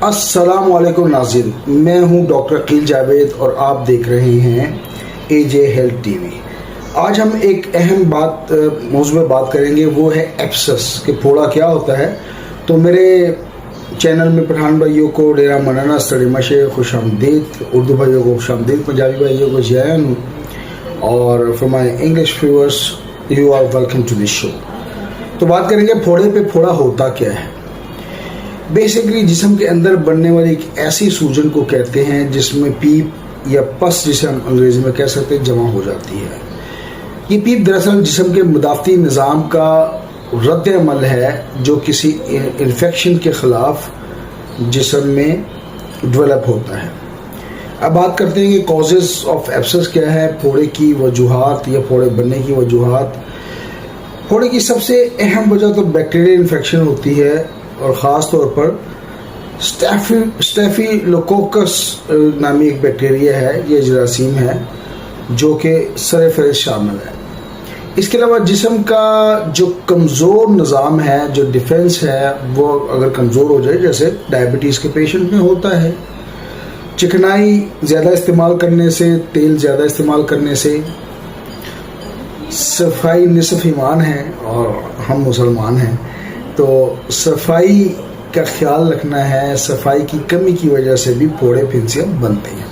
अस्सलाम वालेकुम नाज़रीन, मैं हूं डॉक्टर अकील जावेद और आप देख रहे हैं AJ हेल्थ टीवी। आज हम एक अहम मौजू में बात करेंगे, वो है एब्सेस कि फोड़ा क्या होता है। तो मेरे चैनल में पठान भाइयों को डेरा मनाना स्टडी मशे खुश आमदीद, उर्दू भाइयों को खुश आमदीद, पंजाबी भाइयों को जैन, और for my English viewers you are welcome to this show. तो बात करेंगे फोड़े पे। फोड़ा होता क्या है? बेसिकली जिस्म के अंदर बनने वाली एक ऐसी सूजन को कहते हैं जिसमें पीप या पस, जिसे हम अंग्रेजी में कह सकते हैं, जमा हो जाती है। ये पीप दरअसल जिस्म के मुदाफ़ती निज़ाम का रद्द अमल है जो किसी इन्फेक्शन के ख़िलाफ़ जिस्म में डेवलप होता है। अब बात करते हैं कि कॉजेज़ ऑफ एब्सेस क्या है, फोड़े की वजूहात या फोड़े बनने की वजूहात। फोड़े की सबसे अहम वजह तो बैक्टीरियल इन्फेक्शन होती है और ख़ास तौर पर स्टेफिलोकोकस नामी एक बैक्टीरिया है, ये जरासीम है जो कि सर-ए-फ़हरिस्त शामिल है। इसके अलावा जिस्म का जो कमज़ोर निज़ाम है, जो डिफेंस है, वो अगर कमज़ोर हो जाए, जैसे डायबिटीज़ के पेशेंट में होता है, चिकनाई ज़्यादा इस्तेमाल करने से, तेल ज़्यादा इस्तेमाल करने से, सफाई निसफ ईमान है और हम मुसलमान हैं, तो सफाई का ख्याल रखना है। सफाई की कमी की वजह से भी फोड़े फिंसियाँ बनते हैं।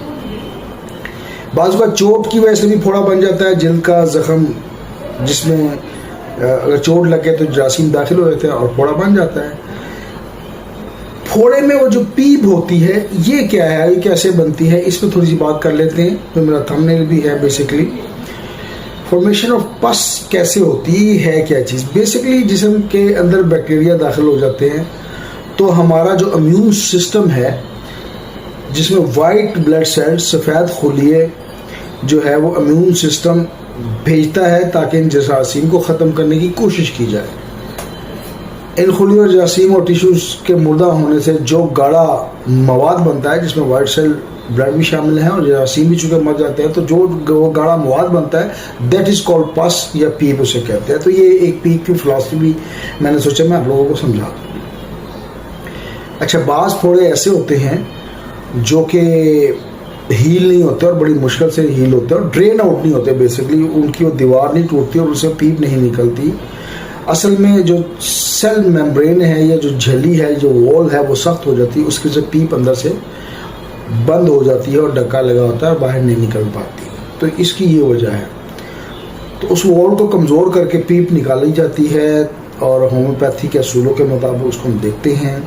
बाज़ बार चोट की वजह से भी फोड़ा बन जाता है, जल्द का ज़ख्म जिसमें अगर चोट लगे तो जरासीम दाखिल हो जाते हैं और फोड़ा बन जाता है। फोड़े में वो जो पीप होती है, ये क्या है, ये कैसे बनती है, इस पर थोड़ी सी बात कर लेते हैं। तो मेरा थंबनेल भी है बेसिकली फॉर्मेशन ऑफ पस कैसे होती है, क्या चीज़। बेसिकली जिस्म के अंदर बैक्टीरिया दाखिल हो जाते हैं तो हमारा जो इम्यून सिस्टम है, जिसमें वाइट ब्लड सेल्स, सफ़ेद खुलिये जो है, वो इम्यून सिस्टम भेजता है ताकि इन जरासीम को ख़त्म करने की कोशिश की जाए। इन खुलियों जरासीम और टिश्यूज़ के मुर्दा होने से जो गाढ़ा मवाद बनता है, जिसमें वाइट सेल ब्लड भी शामिल है और जरासीम भी चूँकि मर जाते हैं, तो जो वो गाढ़ा मवाद बनता है, दैट इज़ कॉल्ड पस या पीप उसे कहते हैं। तो ये एक पीप की फिलॉसफी भी मैंने सोचा मैं आप लोगों को समझा दूँ। अच्छा, बाज़ फोड़े ऐसे होते हैं जो कि हील नहीं होते और बड़ी मुश्किल से हील होते हैं और ड्रेन आउट नहीं होते। बेसिकली उनकी वो दीवार नहीं टूटती और उससे पीप नहीं निकलती। असल में जो सेल मेम्ब्रेन है या जो झिल्ली है, जो वॉल है, वो सख्त हो जाती है, उसकी से पीप अंदर से बंद हो जाती है और डक्का लगा होता है और बाहर नहीं निकल पाती। तो इसकी ये वजह है। तो उस वॉल को कमज़ोर करके पीप निकाली जाती है और होम्योपैथी के असूलों के मुताबिक उसको हम देखते हैं।